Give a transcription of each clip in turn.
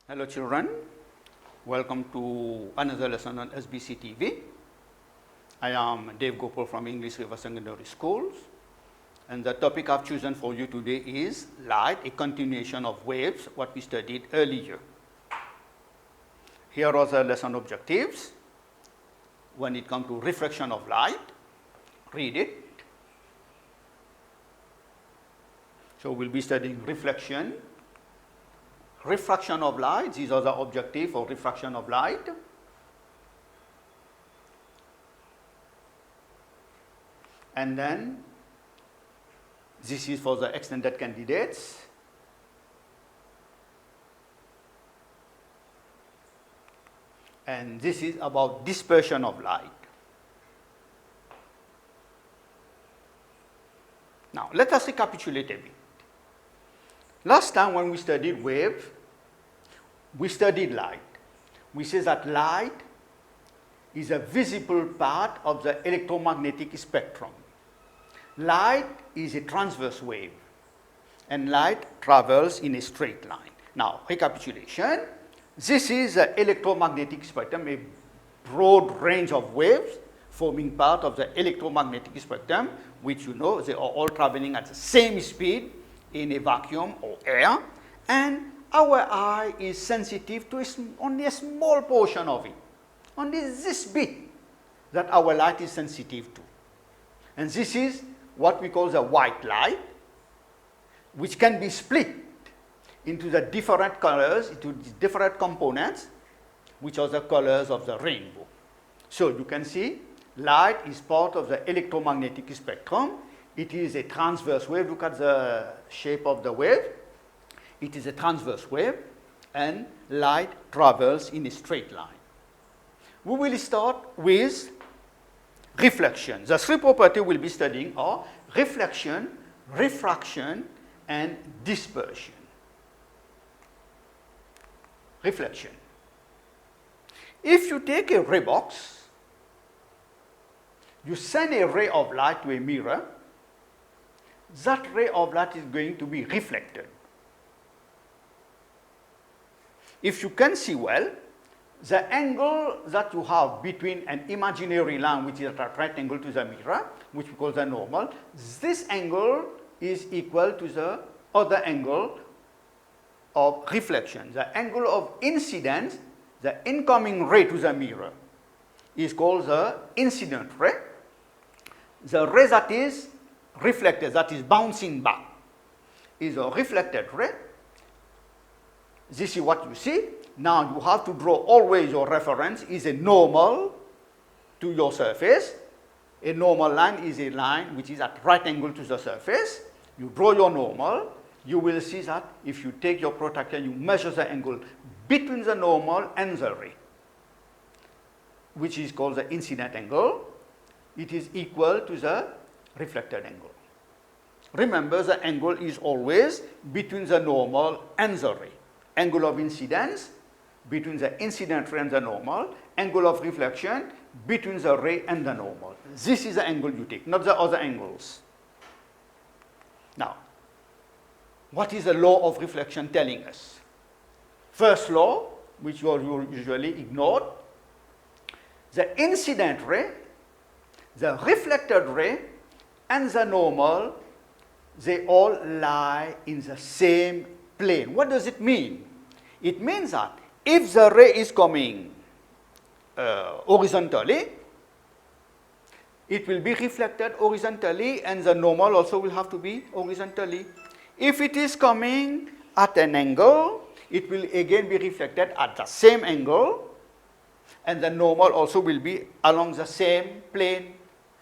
Hello children, welcome to another lesson on SBC TV. I am Dave Gopaul from English River Secondary Schools, and the topic I've chosen for you today is light, a continuation of waves, what we studied earlier. Here are the lesson objectives. When it comes to reflection of light, read it. So we'll be studying reflection, refraction of light. These are the objectives for refraction of light. And then this is for the extended candidates. And this is about dispersion of light. Now, let us recapitulate a bit. Last time when we studied wave, we studied light. We said that light is a visible part of the electromagnetic spectrum. Light is a transverse wave, and light travels in a straight line. Now, recapitulation. This is the electromagnetic spectrum, a broad range of waves forming part of the electromagnetic spectrum, which you know they are all traveling at the same speed in a vacuum or air, and our eye is sensitive to only a small portion of it, only this bit that our light is sensitive to. And this is what we call the white light, which can be split into the different colors, into the different components, which are the colors of the rainbow. So you can see light is part of the electromagnetic spectrum. It is a transverse wave. Look at the shape of the wave. It is a transverse wave, and light travels in a straight line. We will start with reflection. The three properties we'll be studying are reflection, refraction, and dispersion. Reflection. If you take a ray box, you send a ray of light to a mirror, that ray of light is going to be reflected. If you can see well, the angle that you have between an imaginary line, which is at a right angle to the mirror, which we call the normal, this angle is equal to the other angle of reflection. The angle of incidence, the incoming ray to the mirror, is called the incident ray. The ray that is reflected, that is bouncing back, is a reflected ray. This is what you see. Now you have to draw always your reference is a normal to your surface. A normal line is a line which is at right angle to the surface. You draw your normal. You will see that if you take your protractor, you measure the angle between the normal and the ray, which is called the incident angle. It is equal to the reflected angle. Remember, the angle is always between the normal and the ray. Angle of incidence between the incident ray and the normal. Angle of reflection between the ray and the normal. This is the angle you take, not the other angles. Now, what is the law of reflection telling us? First law, which you usually ignored, the incident ray, the reflected ray, and the normal, they all lie in the same plane. What does it mean? It means that if the ray is coming horizontally, it will be reflected horizontally, and the normal also will have to be horizontally. If it is coming at an angle, it will again be reflected at the same angle, and the normal also will be along the same plane.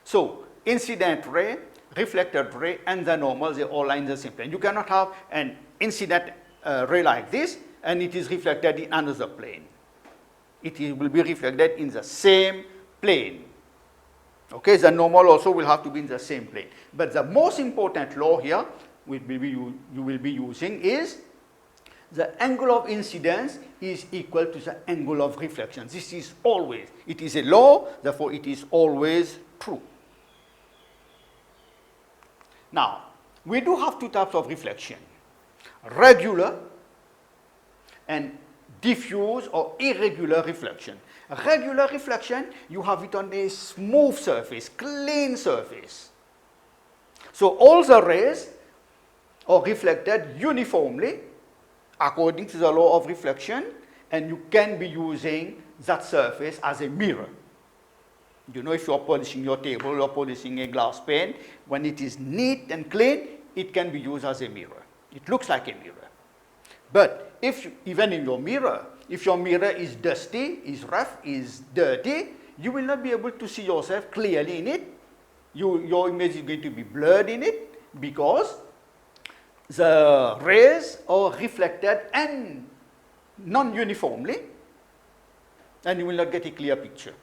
So, incident ray, reflected ray, and the normal, they all lie in the same plane. You cannot have an incident ray like this, and it is reflected in another plane. It will be reflected in the same plane. Okay, the normal also will have to be in the same plane. But the most important law here you will be using is the angle of incidence is equal to the angle of reflection. This is always, it is a law, therefore it is always true. Now, we do have two types of reflection, regular and diffuse or irregular reflection. Regular reflection, you have it on a smooth surface, clean surface. So all the rays are reflected uniformly according to the law of reflection, and you can be using that surface as a mirror. You know, if you're polishing your table, you're polishing a glass pane, when it is neat and clean, it can be used as a mirror. It looks like a mirror. But even in your mirror, if your mirror is dusty, is rough, is dirty, you will not be able to see yourself clearly in it. Your image is going to be blurred in it because the rays are reflected and non-uniformly, and you will not get a clear picture.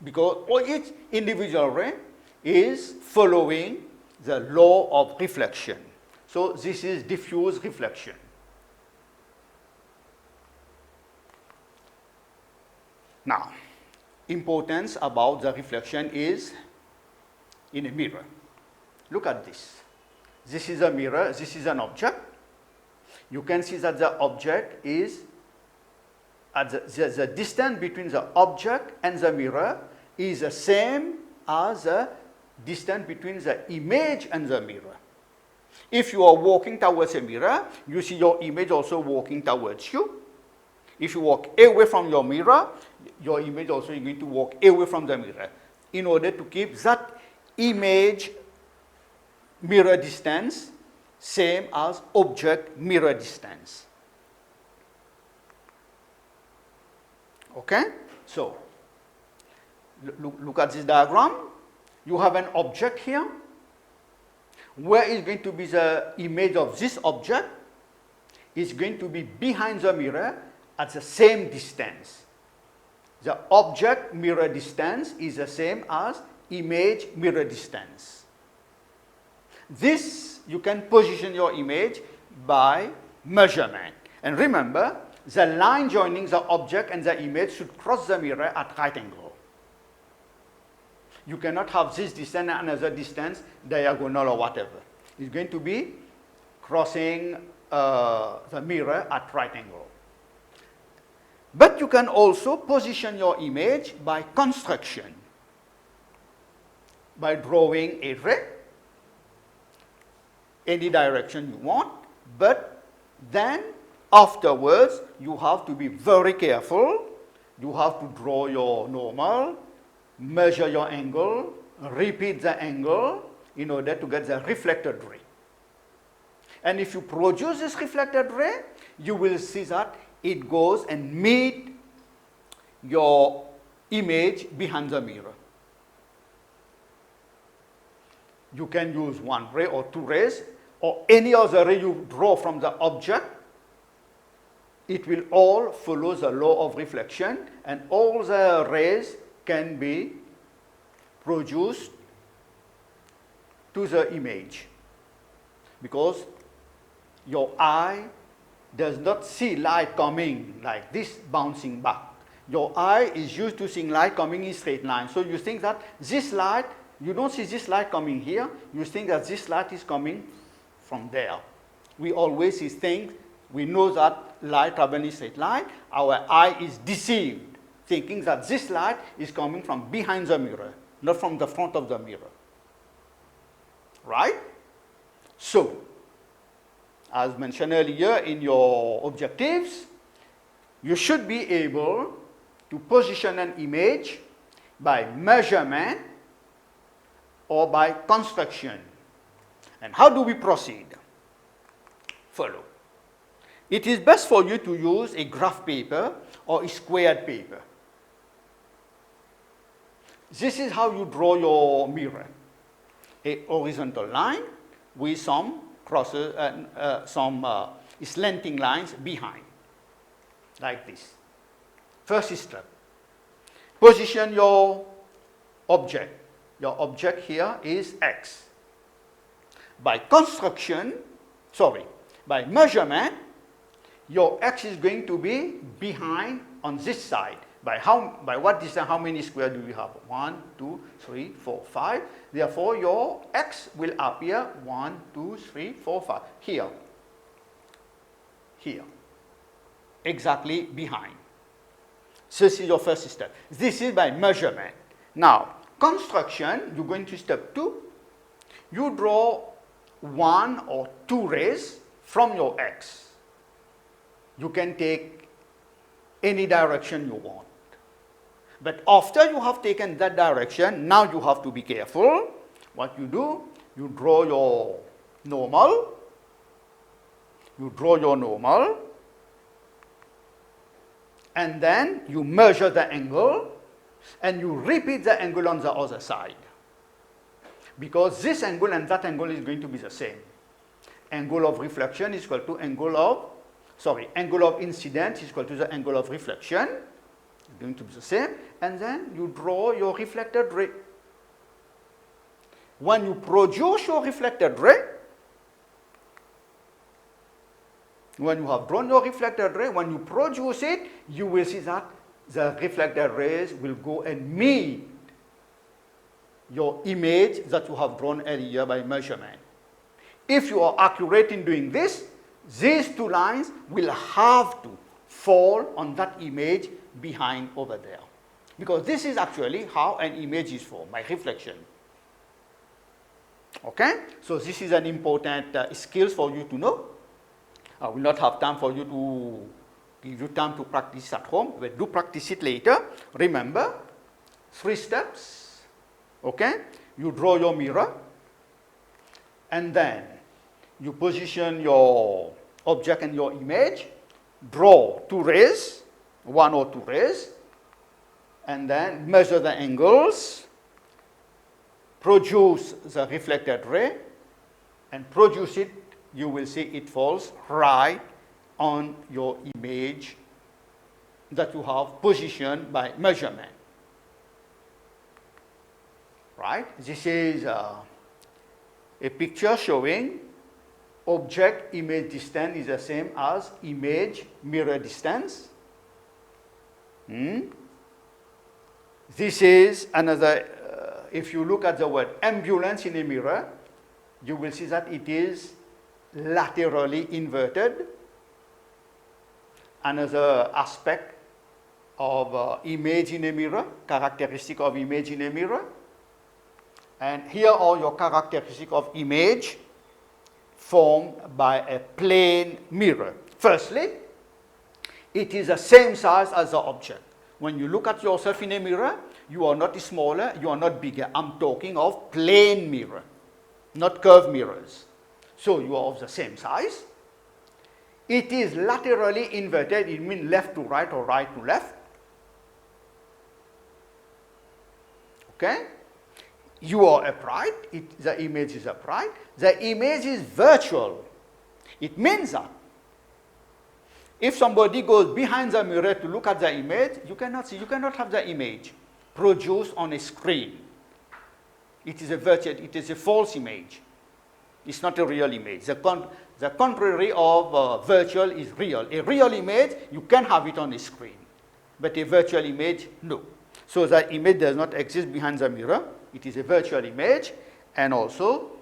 Because each individual ray is following the law of reflection. So this is diffuse reflection. Now, importance about the reflection is in a mirror. Look at this. This is a mirror, this is an object. You can see that the object is at the distance between the object and the mirror is the same as the distance between the image and the mirror. If you are walking towards a mirror, you see your image also walking towards you. If you walk away from your mirror, your image also is going to walk away from the mirror in order to keep that image mirror distance same as object mirror distance. Okay? So, look at this diagram. You have an object here. Where is going to be the image of this object? It's going to be behind the mirror at the same distance. The object mirror distance is the same as image mirror distance. This, you can position your image by measurement. And remember, the line joining the object and the image should cross the mirror at right angle. You cannot have this distance and another distance, diagonal or whatever. It's going to be crossing the mirror at right angle. But you can also position your image by construction, by drawing a ray, any direction you want, but then afterwards you have to be very careful. You have to draw your normal, measure your angle, repeat the angle in order to get the reflected ray. And if you produce this reflected ray, you will see that it goes and meets your image behind the mirror. You can use one ray or two rays or any other ray you draw from the object. It will all follow the law of reflection, and all the rays can be produced to the image, because your eye does not see light coming like this bouncing back. Your eye is used to seeing light coming in straight line. So you think that this light, you don't see this light coming here, you think that this light is coming from there. We always see things, we know that light travels in straight line, our eye is deceived, thinking that this light is coming from behind the mirror, not from the front of the mirror. Right? So, as mentioned earlier in your objectives, you should be able to position an image by measurement or by construction. And how do we proceed? Follow. It is best for you to use a graph paper or a squared paper. This is how you draw your mirror. A horizontal line with some crosses and slanting lines behind, like this. First step, position your object. Your object here is X. By measurement, your X is going to be behind on this side. By what distance, how many squares do we have? 1, 2, 3, 4, 5. Therefore, your X will appear 1, 2, 3, 4, 5. Here. exactly behind. So this is your first step. This is by measurement. Now, construction, you go into step 2. You draw 1 or 2 rays from your X. You can take any direction you want. But after you have taken that direction, now you have to be careful. What you do, you draw your normal. You draw your normal. And then you measure the angle. And you repeat the angle on the other side. Because this angle and that angle is going to be the same. Angle of reflection is equal to angle of incidence is equal to the angle of reflection. It's going to be the same. And then you draw your reflected ray. When you produce your reflected ray, when you have drawn your reflected ray, when you produce it, you will see that the reflected rays will go and meet your image that you have drawn earlier by measurement. If you are accurate in doing this, these 2 lines will have to fall on that image behind over there. Because this is actually how an image is formed, by reflection. Okay? So this is an important skill for you to know. I will not have time for you to give you time to practice at home, but do practice it later. Remember, 3 steps. Okay? You draw your mirror, and then you position your object and your image, draw 2 rays, 1 or 2 rays, and then measure the angles, produce the reflected ray, and produce it. You will see it falls right on your image that you have positioned by measurement. Right? This is a picture showing object image distance is the same as image mirror distance. This is another, if you look at the word ambulance in a mirror, you will see that it is laterally inverted. Another aspect of image in a mirror, characteristic of image in a mirror. And here are your characteristics of image formed by a plane mirror. Firstly, it is the same size as the object. When you look at yourself in a mirror, you are not smaller, you are not bigger. I'm talking of plane mirror, not curved mirrors. So you are of the same size. It is laterally inverted, it means left to right or right to left. Okay? You are upright, the image is upright. The image is virtual. It means that if somebody goes behind the mirror to look at the image, you cannot see, you cannot have the image produced on a screen. It is a virtual, it is a false image. It's not a real image. The contrary of virtual is real. A real image, you can have it on a screen. But a virtual image, no. So the image does not exist behind the mirror. It is a virtual image, and also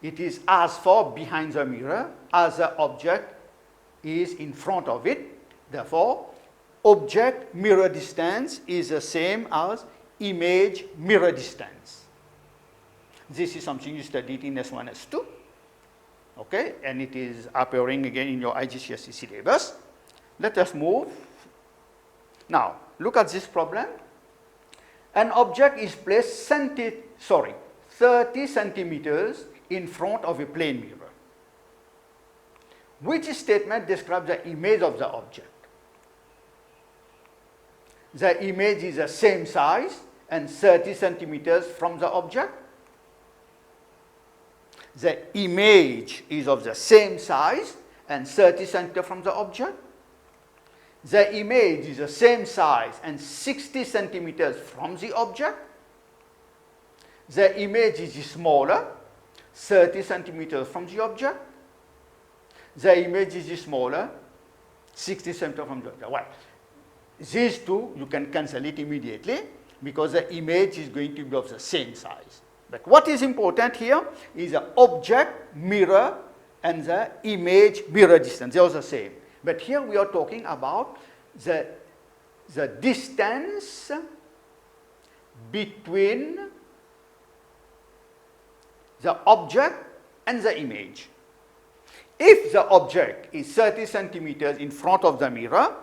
it is as far behind the mirror as the object is in front of it. Therefore, object mirror distance is the same as image mirror distance. This is something you studied in S1, S2. Okay, and it is appearing again in your IGCSE syllabus. Let us move. Now, look at this problem. An object is placed 30 centimeters in front of a plane mirror. Which statement describes the image of the object? The image is the same size and 30 centimeters from the object. The image is of the same size and 30 centimeters from the object. The image is the same size and 60 centimeters from the object. The image is smaller, 30 centimeters from the object. The image is smaller, 60 centimeters from the object. Well, these two, you can cancel it immediately because the image is going to be of the same size. But what is important here is the object mirror and the image mirror distance. They are the same. But here we are talking about the distance between the object and the image. If the object is 30 centimeters in front of the mirror,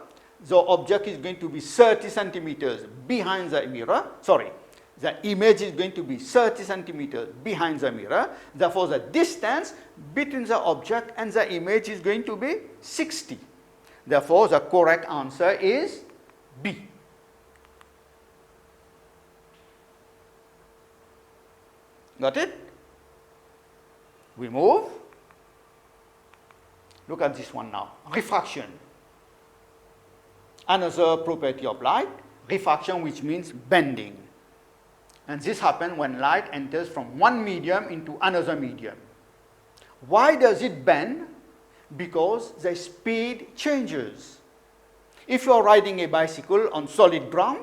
the object is going to be 30 centimeters behind the mirror. Sorry, the image is going to be 30 centimeters behind the mirror. Therefore, the distance between the object and the image is going to be 60. Therefore, the correct answer is B. Got it? We move. Look at this one now. Refraction. Another property of light. Refraction, which means bending. And this happens when light enters from one medium into another medium. Why does it bend? Because the speed changes. If you are riding a bicycle on solid ground,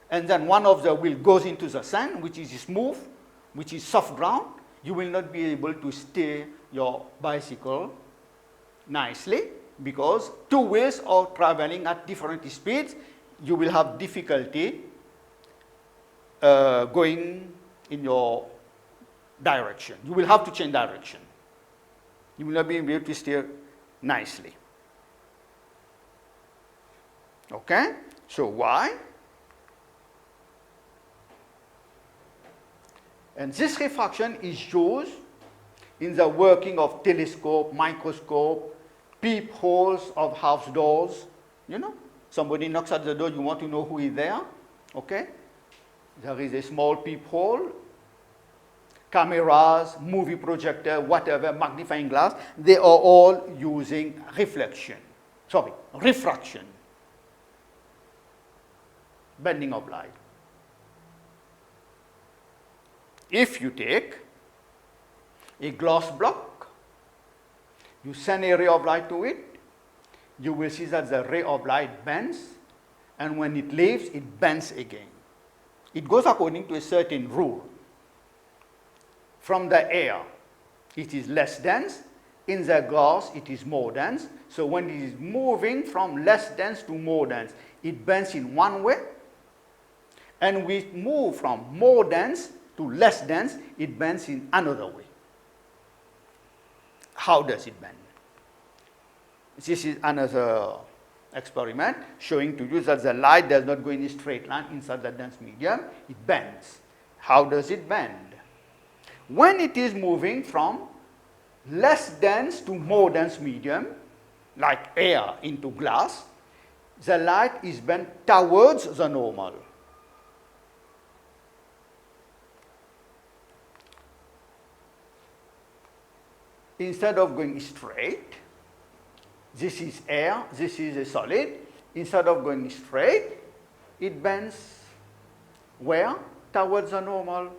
and then one of the wheels goes into the sand, which is smooth, which is soft ground, you will not be able to steer your bicycle nicely, because two wheels are traveling at different speeds. You will have difficulty going in your direction. You will have to change direction. You will not be able to steer nicely. Okay? So why? And this refraction is used in the working of telescope, microscope, peepholes of house doors. You know, somebody knocks at the door, you want to know who is there. Okay? There is a small peephole. Cameras, movie projector, whatever, magnifying glass, they are all using refraction. Bending of light. If you take a glass block, you send a ray of light to it, you will see that the ray of light bends, and when it leaves, it bends again. It goes according to a certain rule. From the air, it is less dense. In the glass, it is more dense. So when it is moving from less dense to more dense, it bends in one way. And we move from more dense to less dense, it bends in another way. How does it bend? This is another experiment showing to you that the light does not go in a straight line inside the dense medium, it bends. How does it bend? When it is moving from less dense to more dense medium, like air into glass, the light is bent towards the normal. Instead of going straight, this is air, this is a solid. Instead of going straight, it bends where? Towards the normal.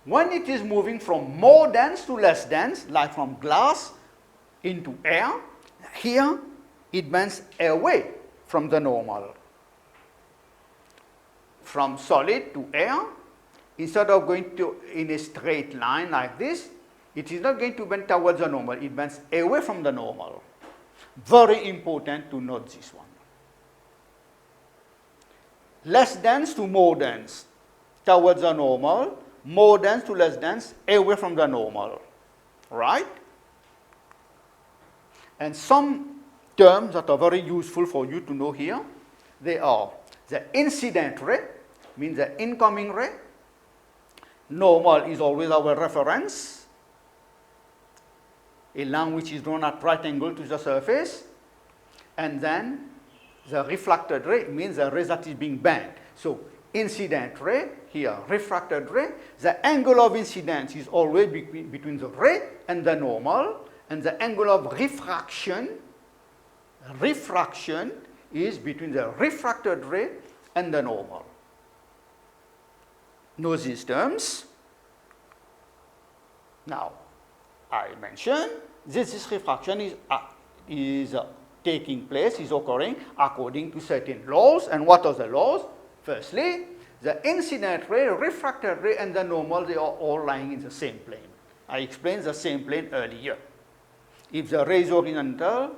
When it is moving from more dense to less dense, like from glass into air, here it bends away from the normal. From solid to air, instead of going in a straight line like this, it is not going to bend towards the normal, it bends away from the normal. Very important to note this one. Less dense to more dense, towards the normal. More dense to less dense, away from the normal. Right? And some terms that are very useful for you to know here, they are the incident ray, means the incoming ray. Normal is always our reference. A line which is drawn at right angle to the surface. And then the reflected ray means the ray that is being bent. So incident ray, here refracted ray, the angle of incidence is always between the ray and the normal, and the angle of refraction is between the refracted ray and the normal. Know these terms. Now, I mentioned this refraction is taking place, is occurring according to certain laws. And what are the laws? Firstly, the incident ray, refracted ray, and the normal, they are all lying in the same plane. I explained the same plane earlier. If the ray is horizontal,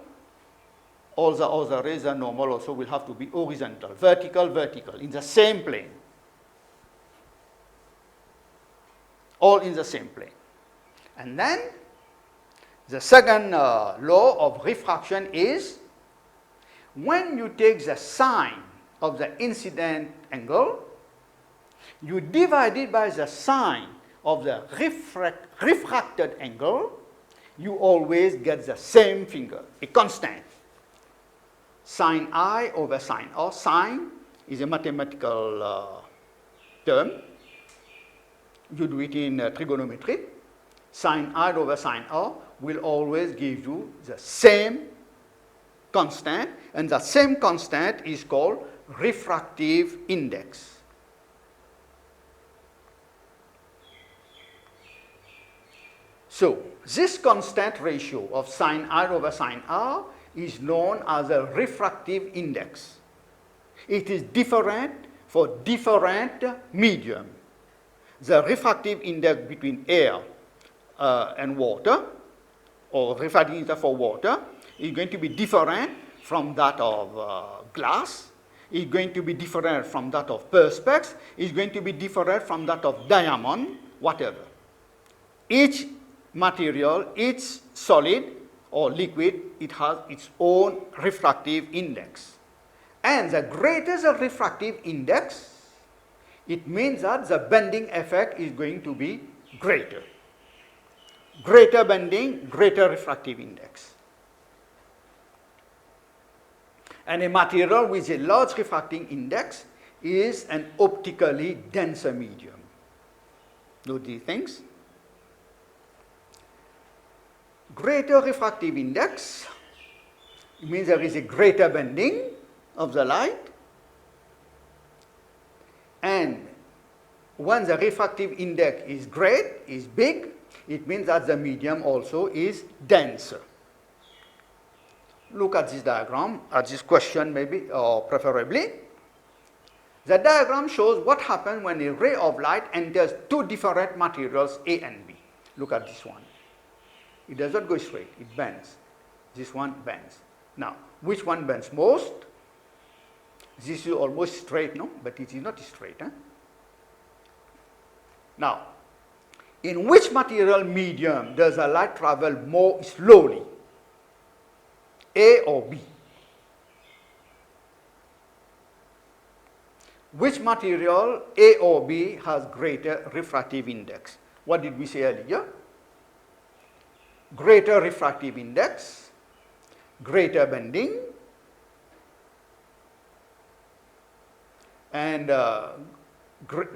all the other rays are normal also will have to be horizontal, vertical, vertical, in the same plane. All in the same plane. And then the second law of refraction is when you take the sine of the incident angle, you divide it by the sine of the refracted angle, you always get the same figure, a constant. Sine I over sine R. Sine is a mathematical term. You do it in trigonometry. Sine I over sine R will always give you the same constant, and that same constant is called refractive index. So, this constant ratio of sine I over sine R is known as a refractive index. It is different for different medium. The refractive index between air and water, or refractive index for water, is going to be different from that of glass, is going to be different from that of perspex, is going to be different from that of diamond, whatever. Each material, each solid or liquid, it has its own refractive index. And the greater the refractive index, it means that the bending effect is going to be greater. Greater bending, greater refractive index. And a material with a large refracting index is an optically denser medium. Note these things. Greater refractive index means there is a greater bending of the light, and when the refractive index is great, is big, it means that the medium also is denser. Look at this diagram, at this question maybe, or preferably. The diagram shows what happens when a ray of light enters two different materials, A and B. Look at this one. It does not go straight, it bends. This one bends. Now, which one bends most? This is almost straight, no? But it is not straight. Huh? Now, in which material medium does the light travel more slowly? A or B? Which material, A or B, has greater refractive index? What did we say earlier? Greater refractive index, greater bending, and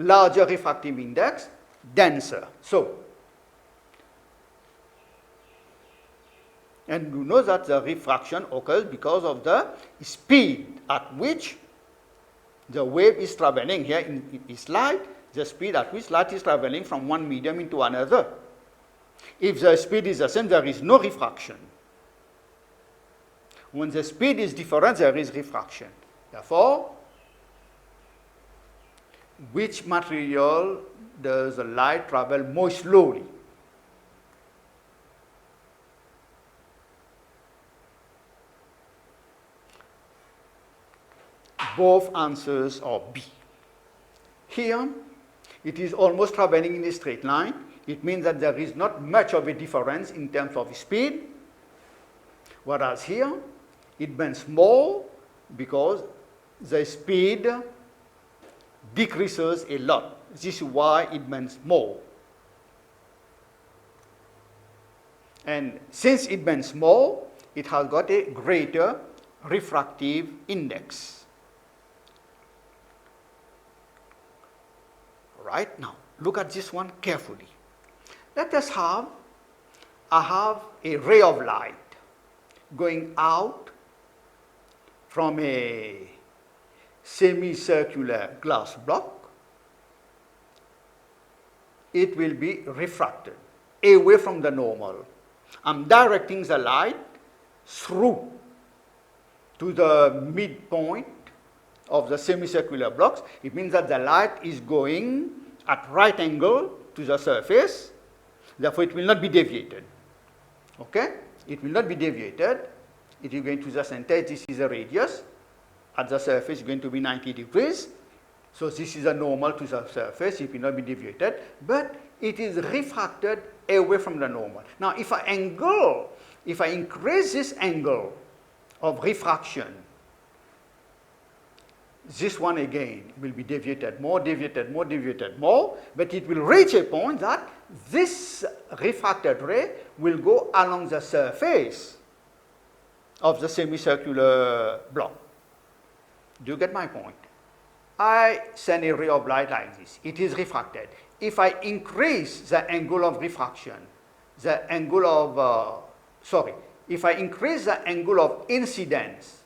larger refractive index, denser. So, and you know that the refraction occurs because of the speed at which the wave is traveling. Here in its light, the speed at which light is traveling from one medium into another. If the speed is the same, there is no refraction. When the speed is different, there is refraction. Therefore, which material does the light travel more slowly? Both answers are B. Here, it is almost traveling in a straight line. It means that there is not much of a difference in terms of speed. Whereas here, it bends more because the speed decreases a lot. This is why it bends more. And since it bends more, it has got a greater refractive index. Right now, look at this one carefully. Let us have, I have a ray of light going out from a semicircular glass block. It will be refracted away from the normal. I'm directing the light through to the midpoint of the semicircular blocks. It means that the light is going at right angle to the surface. Therefore, it will not be deviated. Okay? It will not be deviated. It is going to just enter. This is a radius. At the surface, it's going to be 90 degrees. So this is a normal to the surface. It will not be deviated. But it is refracted away from the normal. Now, if I increase this angle of refraction, this one again will be deviated more, deviated more, deviated more, but it will reach a point that this refracted ray will go along the surface of the semicircular block. Do you get my point? I send a ray of light like this. It is refracted. If I increase the angle of refraction, the angle of, if I increase the angle of incidence,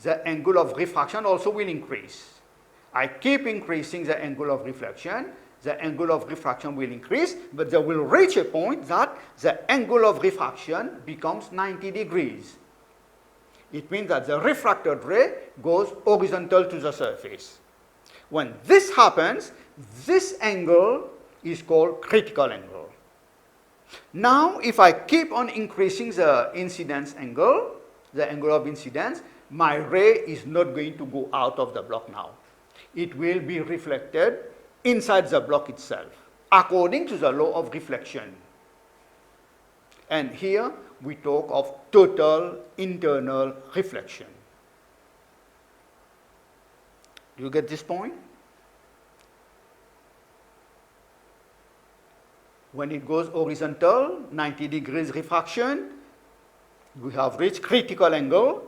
the angle of refraction also will increase. I keep increasing the angle of reflection, the angle of refraction will increase, but they will reach a point that the angle of refraction becomes 90 degrees. It means that the refracted ray goes horizontal to the surface. When this happens, this angle is called critical angle. Now, if I keep on increasing the incidence angle, the angle of incidence, my ray is not going to go out of the block now. It will be reflected inside the block itself, according to the law of reflection. And here we talk of total internal reflection. Do you get this point? When it goes horizontal, 90 degrees refraction, we have reached critical angle.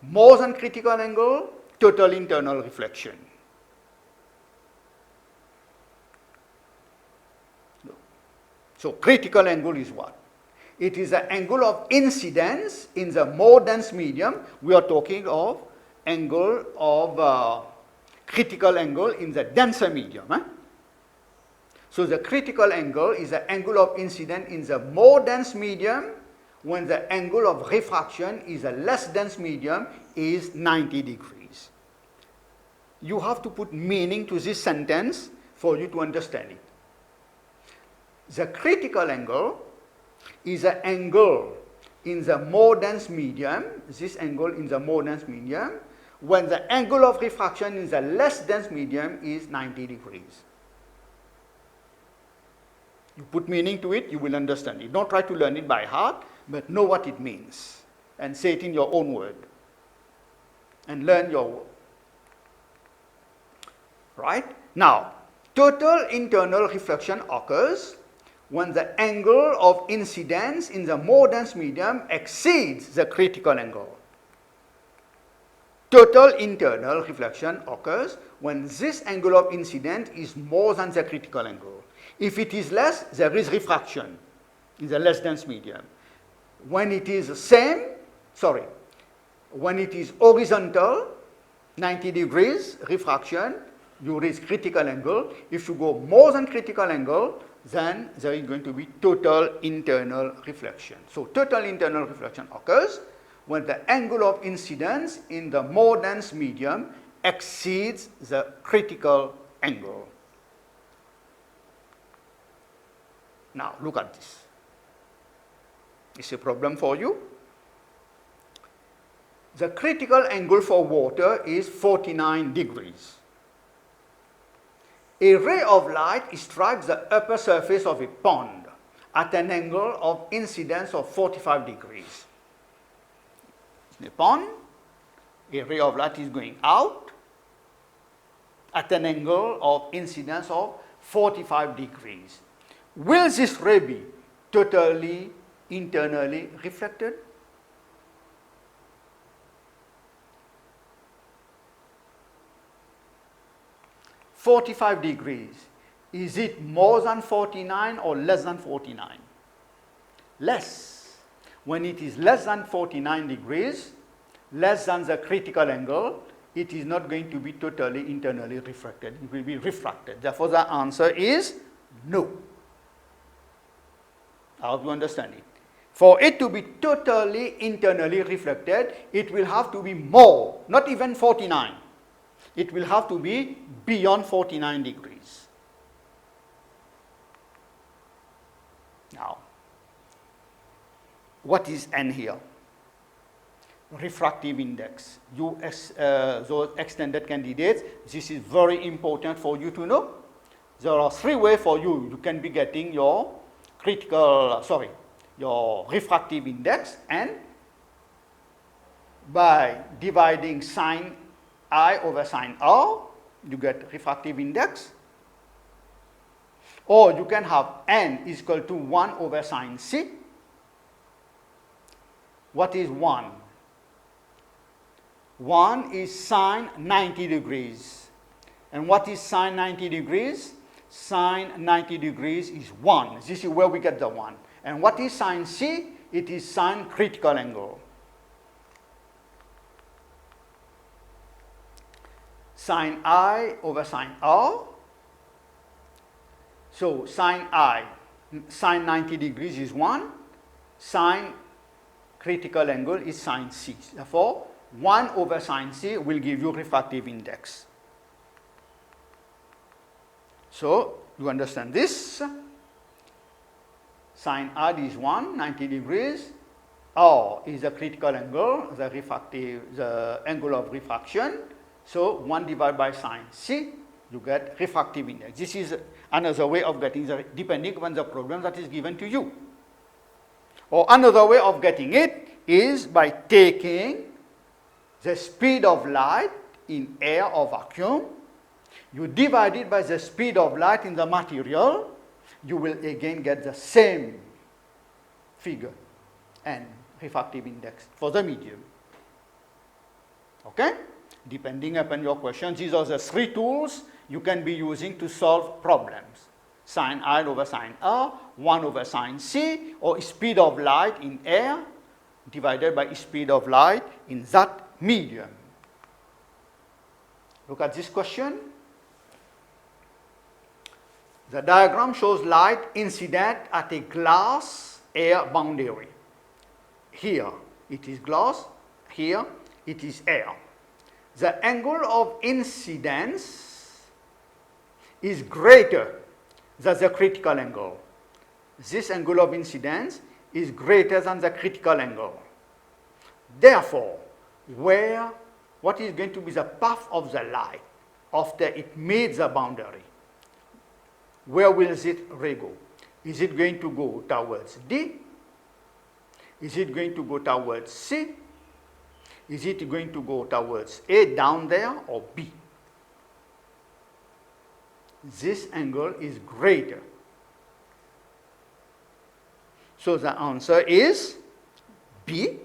More than critical angle, total internal reflection. So critical angle is what? It is the angle of incidence in the more dense medium. We are talking of angle of critical angle in the denser medium. So the critical angle is the angle of incidence in the more dense medium, when the angle of refraction is a less dense medium is 90 degrees. You have to put meaning to this sentence for you to understand it. The critical angle is an angle in the more dense medium, this angle in the more dense medium, when the angle of refraction in the less dense medium is 90 degrees. You put meaning to it, you will understand it. Don't try to learn it by heart, but know what it means and say it in your own word and learn your word. Right? Now, total internal reflection occurs when the angle of incidence in the more dense medium exceeds the critical angle. Total internal reflection occurs when this angle of incidence is more than the critical angle. If it is less, there is refraction in the less dense medium. When it is when it is horizontal, 90 degrees refraction, you reach critical angle. If you go more than critical angle, then there is going to be total internal reflection. So total internal reflection occurs when the angle of incidence in the more dense medium exceeds the critical angle. Now look at this. It's a problem for you. The critical angle for water is 49 degrees. A ray of light strikes the upper surface of a pond at an angle of incidence of 45 degrees. In a pond, a ray of light is going out at an angle of incidence of 45 degrees. Will this ray be totally internally reflected? "45 degrees, is it more than 49 or less than 49? Less. When it is less than 49 degrees, less than the critical angle, it is not going to be totally internally refracted. It will be refracted. Therefore, the answer is no. I hope you understand it. For it to be totally internally reflected, it will have to be more, not even 49. It will have to be beyond 49 degrees. Now, what is N here? Refractive index. Those extended candidates, this is very important for you to know. There are three ways for you. You can be getting your your refractive index, and by dividing sine I over sine R, you get refractive index. Or you can have N is equal to 1 over sine C. What is 1? 1 is sine 90 degrees. And what is sine 90 degrees? Sine 90 degrees is 1. This is where we get the 1. And what is sine C? It is sine critical angle. Sine I over sine R. So sine I, sine 90 degrees is 1. Sine critical angle is sine C. Therefore, 1 over sine C will give you refractive index. So, you understand this. Sine R is 1, 90 degrees. R is the critical angle, the angle of refraction. So, 1 divided by sine C, you get refractive index. This is another way of getting depending on the problem that is given to you. Or another way of getting it is by taking the speed of light in air or vacuum, you divide it by the speed of light in the material, you will again get the same figure and refractive index for the medium. Okay? Depending upon your question, these are the three tools you can be using to solve problems. Sine I over sine R, 1 over sine C, or speed of light in air divided by speed of light in that medium. Look at this question. The diagram shows light incident at a glass air boundary. Here it is glass, here it is air. The angle of incidence is greater than the critical angle. This angle of incidence is greater than the critical angle. Therefore, what is going to be the path of the light after it meets the boundary? Where will it ray go? Is it going to go towards D? Is it going to go towards C? Is it going to go towards A down there or B? This angle is greater. So the answer is B,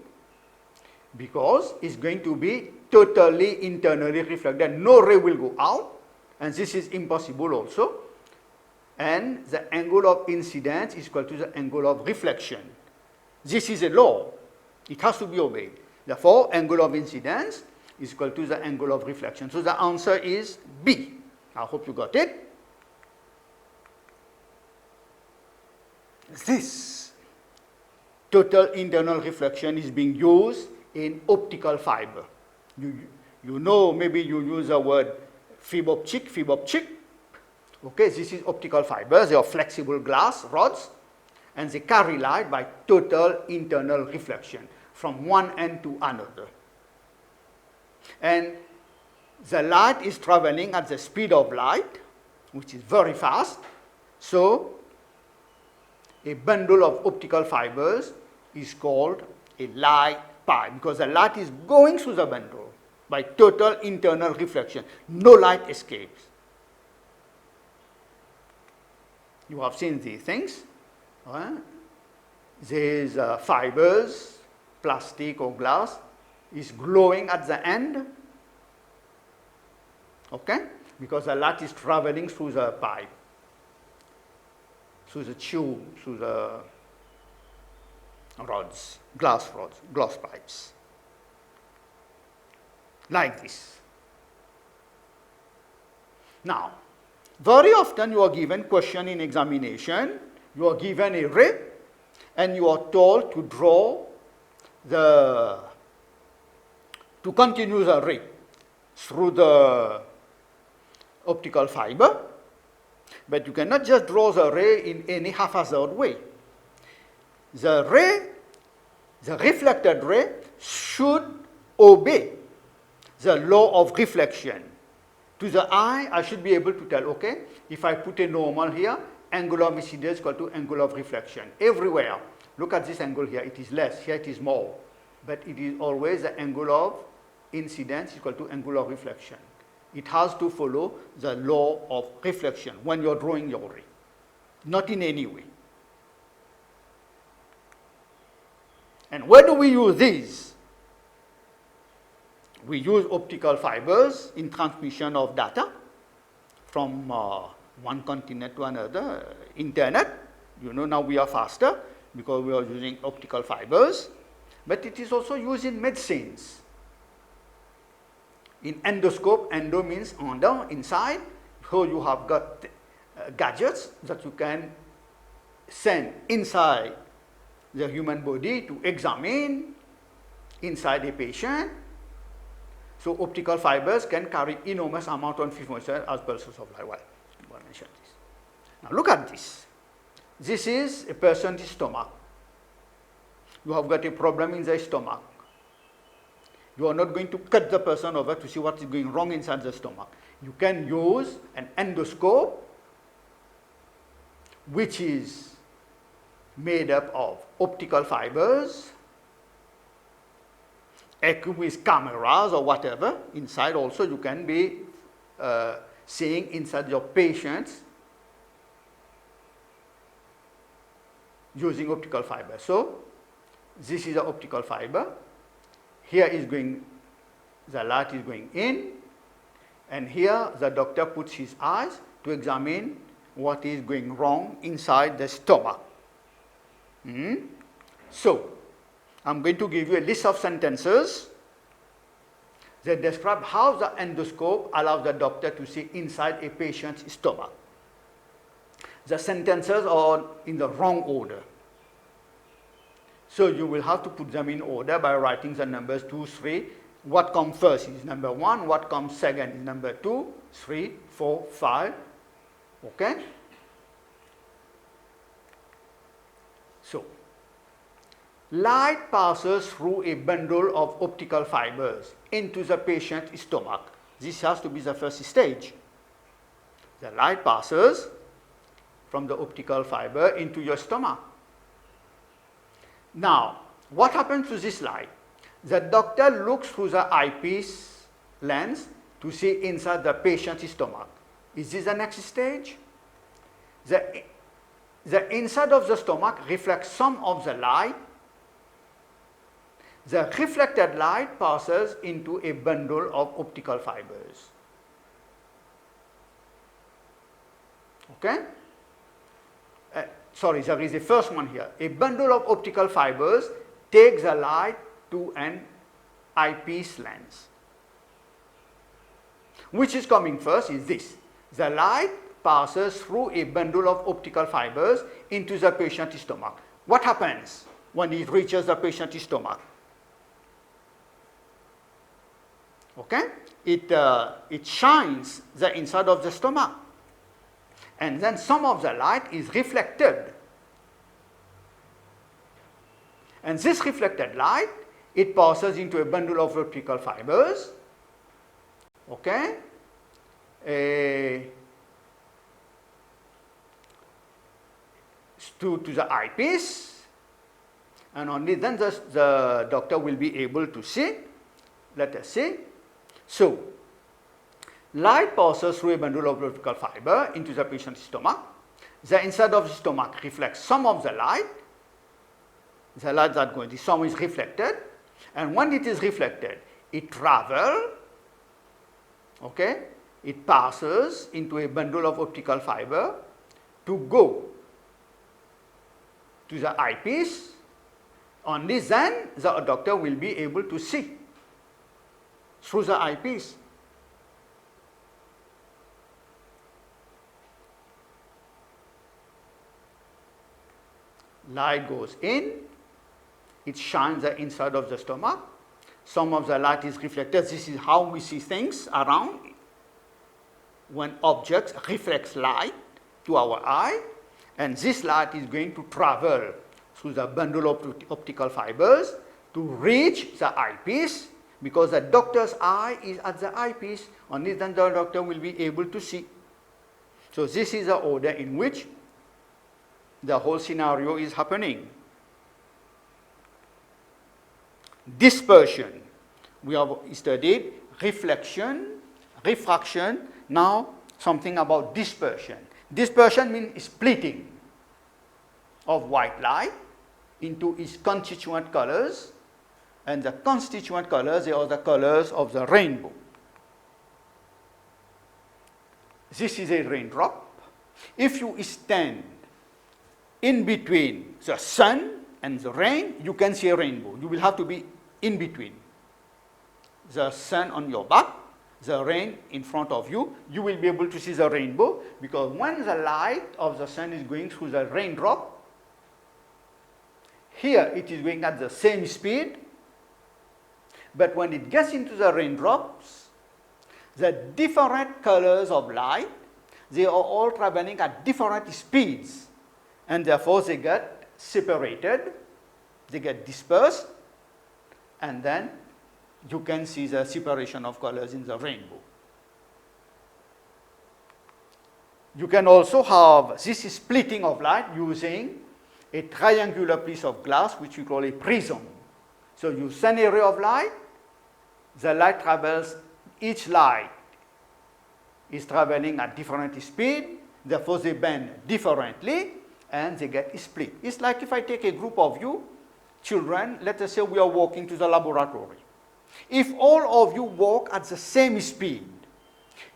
because it's going to be totally internally reflected. No ray will go out, and this is impossible also. And the angle of incidence is equal to the angle of reflection. This is a law. It has to be obeyed. Therefore, angle of incidence is equal to the angle of reflection. So the answer is B. I hope you got it. This total internal reflection is being used in optical fiber. You know, maybe you use the word fibre-optique. Okay, this is optical fibers. They are flexible glass rods, and they carry light by total internal reflection from one end to another. And the light is traveling at the speed of light, which is very fast. So a bundle of optical fibers is called a light pipe, because the light is going through the bundle by total internal reflection. No light escapes. You have seen these things. These fibers, plastic or glass, is glowing at the end. Okay? Because the light is traveling through the pipe, through the tube, through the rods, glass pipes. Like this. Now, very often you are given question in examination, you are given a ray, and you are told to to continue the ray through the optical fiber, but you cannot just draw the ray in any haphazard way. The ray the reflected ray should obey the law of reflection. To the eye, I should be able to tell, okay, if I put a normal here, angle of incidence is equal to angle of reflection. Everywhere, look at this angle here, it is less, here it is more. But it is always the angle of incidence is equal to angle of reflection. It has to follow the law of reflection when you're drawing your ray, not in any way. And where do we use these? We use optical fibers in transmission of data from one continent to another. Internet, you know, now we are faster because we are using optical fibers, but it is also used in medicines. In endoscope, endo means under, inside, so you have got gadgets that you can send inside the human body to examine inside a patient. So optical fibers can carry enormous amount of information as pulses of light. Well, I mentioned this. Now look at this. This is a person's stomach. You have got a problem in the stomach. You are not going to cut the person over to see what is going wrong inside the stomach. You can use an endoscope, which is made up of optical fibers, equipped with cameras or whatever. Inside also you can be seeing inside your patients using optical fiber. So this is an optical fiber. Here is going, the light is going in, and here the doctor puts his eyes to examine what is going wrong inside the stomach. So, I'm going to give you a list of sentences that describe how the endoscope allows the doctor to see inside a patient's stomach. The sentences are in the wrong order. So you will have to put them in order by writing the numbers 2, 3. What comes first is number 1, what comes second is number 2, 3, 4, 5. Okay? So, light passes through a bundle of optical fibers into the patient's stomach. This has to be the first stage. The light passes from the optical fiber into your stomach. Now, what happens to this light? The doctor looks through the eyepiece lens to see inside the patient's stomach. Is this the next stage? The inside of the stomach reflects some of the light. The reflected light passes into a bundle of optical fibers. Okay? Sorry, there is a first one here. A bundle of optical fibers takes the light to an eyepiece lens. Which is coming first is this. The light passes through a bundle of optical fibers into the patient's stomach. What happens when it reaches the patient's stomach? Okay? It shines the inside of the stomach. And then some of the light is reflected. And this reflected light, it passes into a bundle of optical fibers. Okay? To the eyepiece. And only then the doctor will be able to see. Let us see. So, light passes through a bundle of optical fiber into the patient's stomach. The inside of the stomach reflects some of the light. The light that goes, the some is reflected. And when it is reflected, it travels. Okay? It passes into a bundle of optical fiber to go to the eyepiece. Only then the doctor will be able to see through the eyepiece. Light goes in, it shines the inside of the stomach. Some of the light is reflected. This is how we see things around. When objects reflect light to our eye, and this light is going to travel through the bundle of optical fibers to reach the eyepiece, because the doctor's eye is at the eyepiece, only then the doctor will be able to see. So this is the order in which the whole scenario is happening. Dispersion. We have studied reflection, refraction. Now something about dispersion. Dispersion means splitting of white light into its constituent colors, and the constituent colors, they are the colors of the rainbow. This is a raindrop. If you stand in between the sun and the rain, you can see a rainbow. You will have to be in between. The sun on your back, the rain in front of you, you will be able to see the rainbow, because when the light of the sun is going through the raindrop, here it is going at the same speed, but when it gets into the raindrops, the different colors of light, they are all traveling at different speeds, and therefore they get separated, they get dispersed, and then you can see the separation of colors in the rainbow. You can also have this splitting of light using a triangular piece of glass, which we call a prism. So you send a ray of light, the light travels, each light is traveling at different speed, therefore they bend differently, and they get split. It's like if I take a group of you, children, let us say we are walking to the laboratory. If all of you walk at the same speed,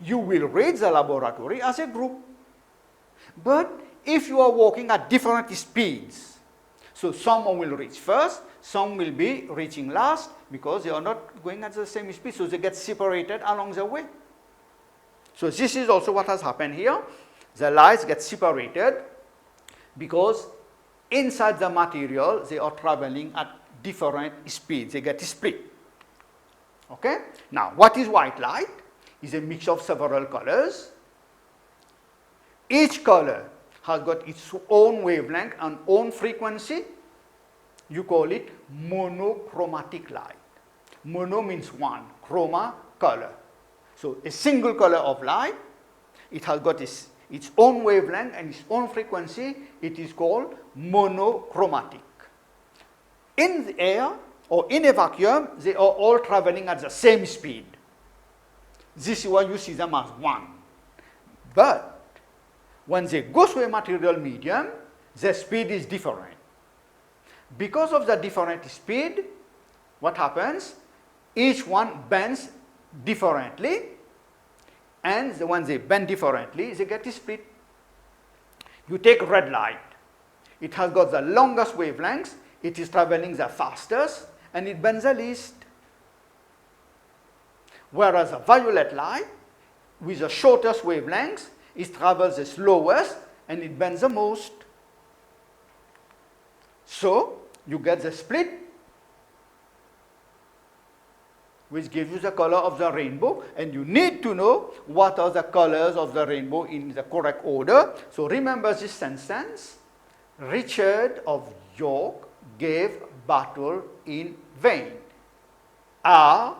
you will reach the laboratory as a group. But if you are walking at different speeds, so some will reach first, some will be reaching last, because they are not going at the same speed, so they get separated along the way. So this is also what has happened here. The lights get separated because inside the material they are traveling at different speeds. They get split. Okay? Now, what is white light? It's a mix of several colors. Each color has got its own wavelength and own frequency. You call it monochromatic light. Mono means one, chroma, color. So a single color of light, it has got its own wavelength and its own frequency. It is called monochromatic. In the air or in a vacuum, they are all traveling at the same speed. This is why you see them as one. But when they go through a material medium, the speed is different. Because of the different speed, what happens? Each one bends differently, and when they bend differently, they get split. You take red light. It has got the longest wavelengths, it is traveling the fastest, and it bends the least. Whereas a violet light, with the shortest wavelengths, it travels the slowest, and it bends the most. So, you get the split, which gives you the color of the rainbow, and you need to know what are the colors of the rainbow in the correct order. So remember this sentence: Richard of York gave battle in vain. R,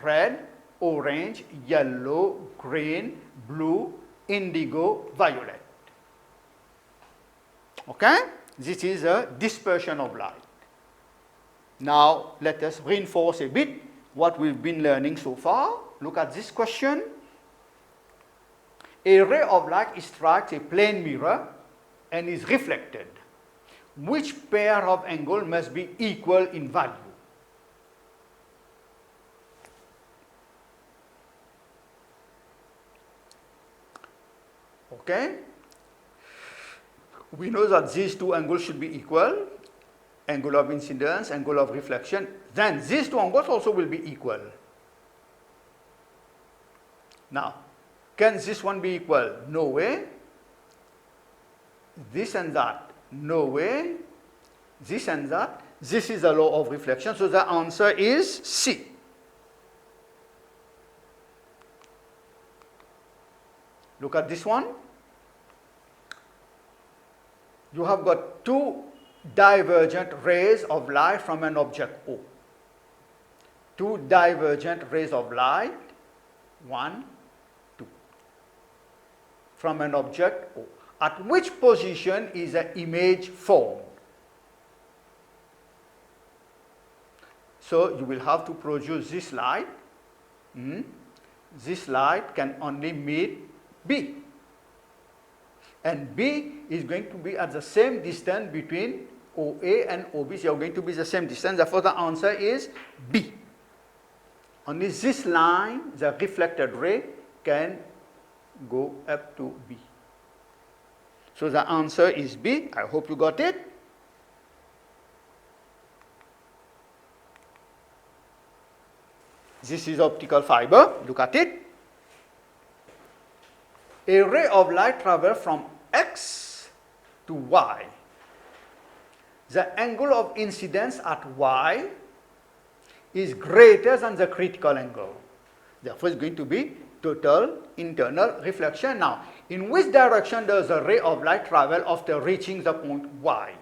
red, orange, yellow, green, blue, indigo, violet. Okay? This is a dispersion of light. Now let us reinforce a bit what we've been learning so far. Look at this question. A ray of light strikes a plane mirror and is reflected. Which pair of angles must be equal in value? Okay? We know that these two angles should be equal. Angle of incidence, angle of reflection. Then these two angles also will be equal. Now, can this one be equal? No way. This and that? No way. This and that? This is the law of reflection. So the answer is C. Look at this one. You have got two divergent rays of light from an object O. Two divergent rays of light, 1, 2, from an object O. At which position is an image formed? So you will have to produce this light. This light can only meet B. And B is going to be at the same distance between OA and OB. So you are going to be the same distance. Therefore, the answer is B. Only this line, the reflected ray, can go up to B. So the answer is B. I hope you got it. This is optical fiber. Look at it. A ray of light travels from X to Y. The angle of incidence at Y is greater than the critical angle. Therefore, it's going to be total internal reflection. Now, in which direction does the ray of light travel after reaching the point Y?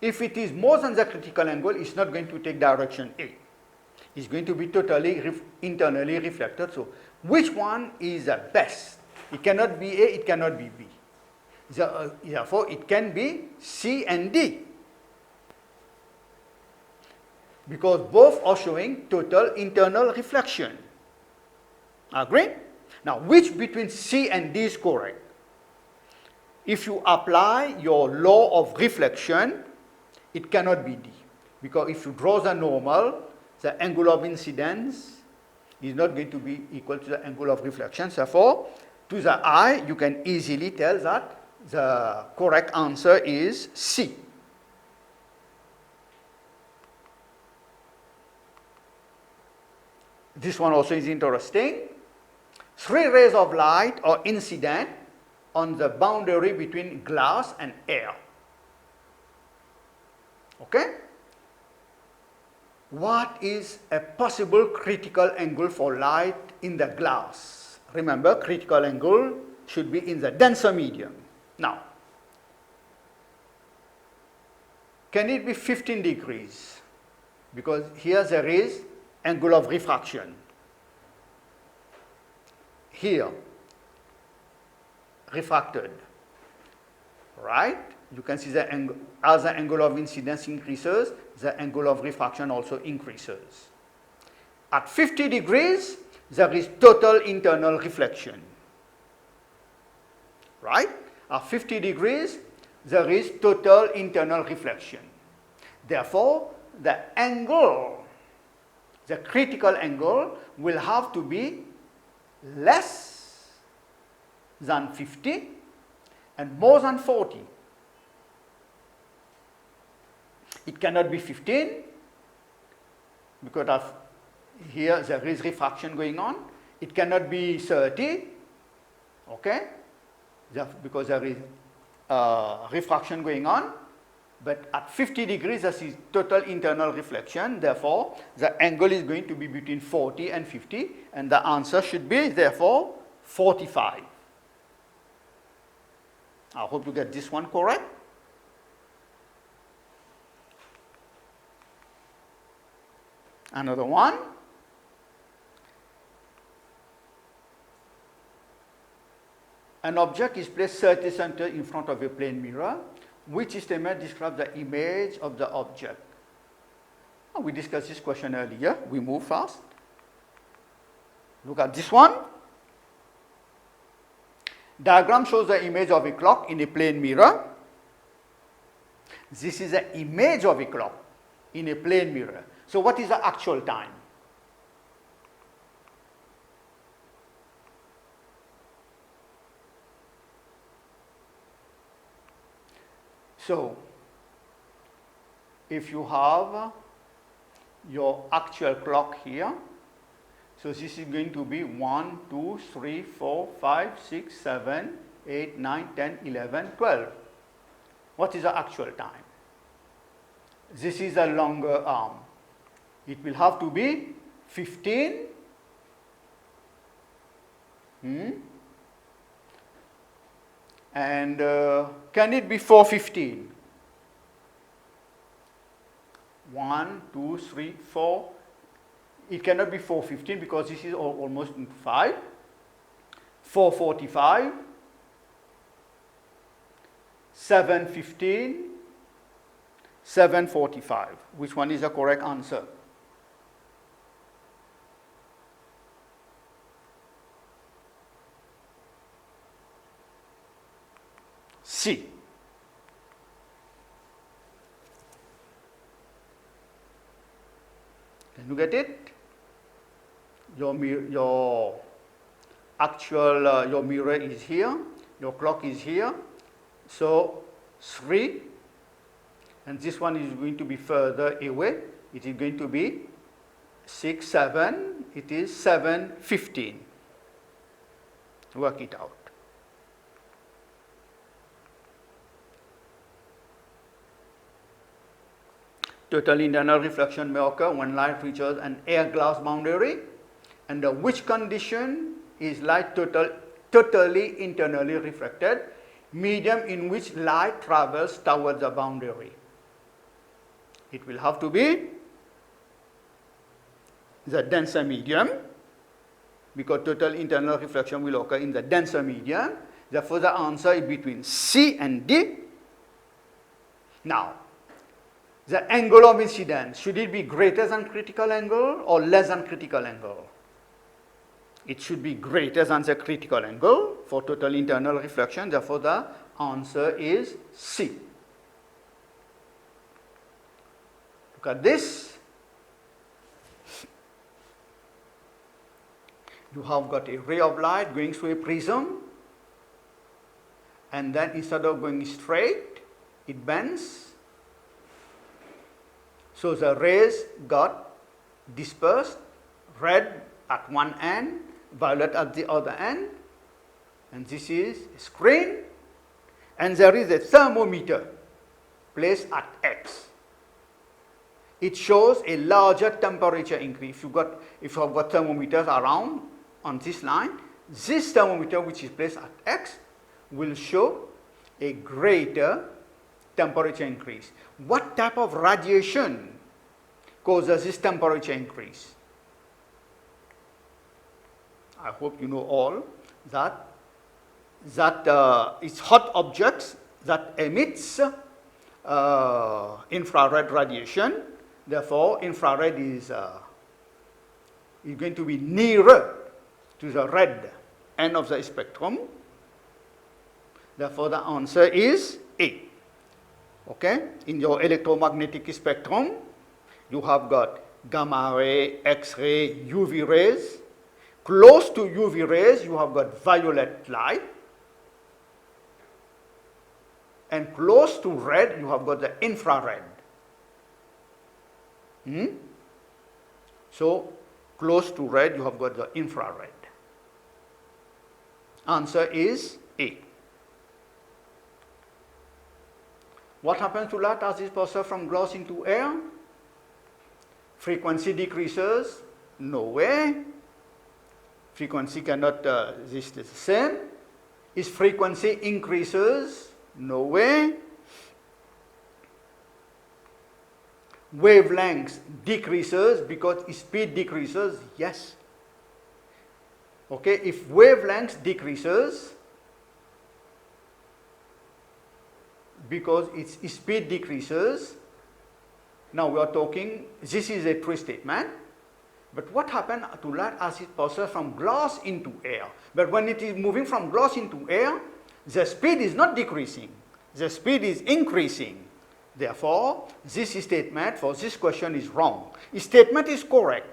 If it is more than the critical angle, it's not going to take direction A. It's going to be totally internally reflected. So, which one is the best? It cannot be A, it cannot be B. Therefore, it can be C and D. Because both are showing total internal reflection. Agree? Now, which between C and D is correct? If you apply your law of reflection, it cannot be D. Because if you draw the normal, the angle of incidence is not going to be equal to the angle of reflection. Therefore, to the eye, you can easily tell that the correct answer is C. This one also is interesting. 3 rays of light are incident on the boundary between glass and air. Okay? What is a possible critical angle for light in the glass? Remember, critical angle should be in the denser medium. Now, can it be 15 degrees? Because here there is angle of refraction. Here, refracted, right? You can see the angle, as the angle of incidence increases, the angle of refraction also increases. At 50 degrees, there is total internal reflection, right? At 50 degrees, there is total internal reflection. Therefore, the angle, the critical angle, will have to be less than 50 and more than 40. It cannot be 15 because of here there is refraction going on. It cannot be 30, okay, because there is refraction going on. But at 50 degrees, this is total internal reflection. Therefore, the angle is going to be between 40 and 50, and the answer should be, therefore, 45. I hope you get this one correct. Another one. An object is placed 30 centimeters in front of a plane mirror. Which statement describes the image of the object? Oh, we discussed this question earlier. We move fast. Look at this one. Diagram shows the image of a clock in a plane mirror. This is the image of a clock in a plane mirror. So what is the actual time? So, if you have your actual clock here, so this is going to be 1, 2, 3, 4, 5, 6, 7, 8, 9, 10, 11, 12. What is the actual time? This is a longer arm. It will have to be 15. And can it be 4:15? 1, 2, 3, 4. It cannot be 4:15 because this is almost into 5. 4:45, 7:15, 7:45. Which one is the correct answer? C. Can you get it? Your actual, your mirror is here, your clock is here. So 3, and this one is going to be further away. It is going to be 6, 7. It is 7:15. Work it out. Total internal reflection may occur when light reaches an air glass boundary. Under which condition is light totally internally reflected? Medium in which light travels towards the boundary. It will have to be the denser medium, because total internal reflection will occur in the denser medium. Therefore, the answer is between C and D. Now, the angle of incidence, should it be greater than critical angle or less than critical angle? It should be greater than the critical angle for total internal reflection. Therefore, the answer is C. Look at this. You have got a ray of light going through a prism, and then instead of going straight, it bends. So the rays got dispersed, red at one end, violet at the other end, and this is a screen, and there is a thermometer placed at X. It shows a larger temperature increase. If you have got thermometers around on this line, this thermometer which is placed at X will show a greater temperature increase. What type of radiation causes this temperature increase? I hope you know all that it's hot objects that emits infrared radiation. Therefore, infrared is going to be nearer to the red end of the spectrum. Therefore, the answer is A. Okay? In your electromagnetic spectrum, you have got gamma ray, X-ray, UV rays. Close to UV rays, you have got violet light. And close to red, you have got the infrared. So, close to red, you have got the infrared. Answer is A. What happens to light as it passes from glass into air? Frequency decreases? No way. Frequency cannot exist the same. Is frequency increases? No way. Wavelengths decreases because speed decreases? Yes. Okay, if wavelengths decreases because its speed decreases, now we are talking, this is a true statement. But what happened to light as it passes from glass into air? But when it is moving from glass into air, the speed is not decreasing. The speed is increasing. Therefore, this statement for this question is wrong. Its statement is correct,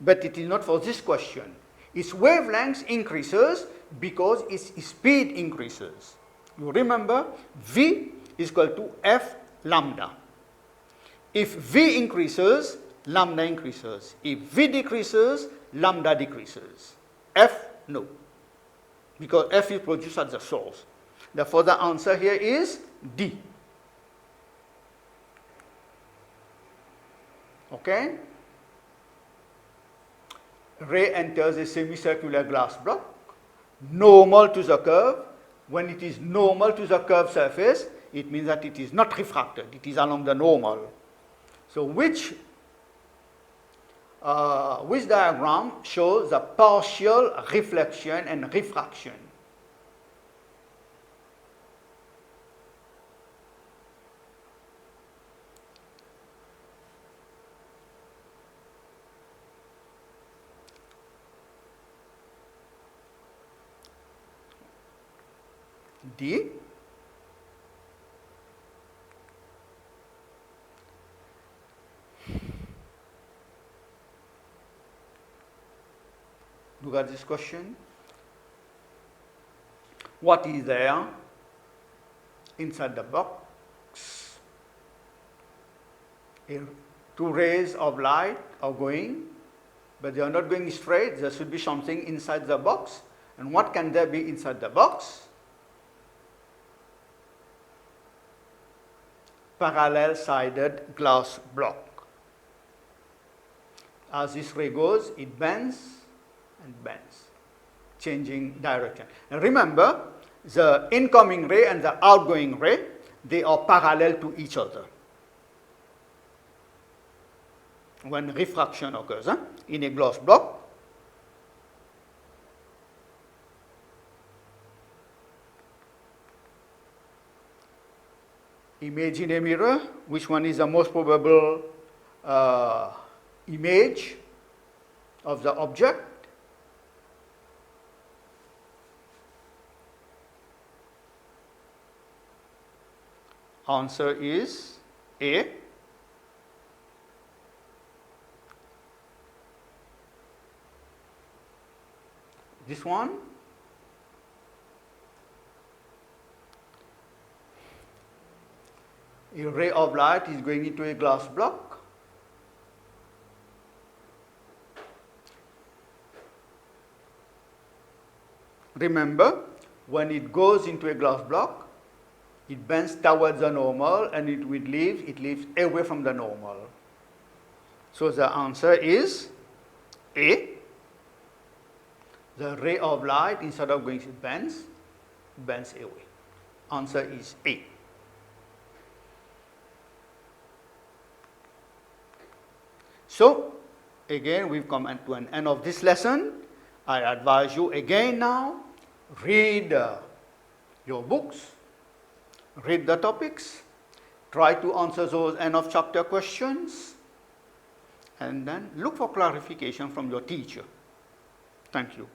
but it is not for this question. Its wavelength increases because its speed increases. You remember, V is equal to F lambda. If V increases, lambda increases. If V decreases, lambda decreases. F, no. Because F is produced at the source. Therefore, the answer here is D. Okay? Ray enters a semicircular glass block, normal to the curve. When it is normal to the curved surface, it means that it is not refracted. It is along the normal. So which diagram shows the partial reflection and refraction? D. Look at this question. What is there inside the box? Two rays of light are going, but they are not going straight. There should be something inside the box. And what can there be inside the box? Parallel-sided glass block. As this ray goes, it bends and bends, changing direction. And remember, the incoming ray and the outgoing ray, they are parallel to each other when refraction occurs in a glass block. Imagine a mirror. Which one is the most probable image of the object? Answer is A. This one. A ray of light is going into a glass block. Remember, when it goes into a glass block, it bends towards the normal, and it leaves away from the normal. So the answer is A. The ray of light, instead of going, it bends away. Answer is A. So, again, we've come to an end of this lesson. I advise you again now, read your books, read the topics, try to answer those end of chapter questions, and then look for clarification from your teacher. Thank you.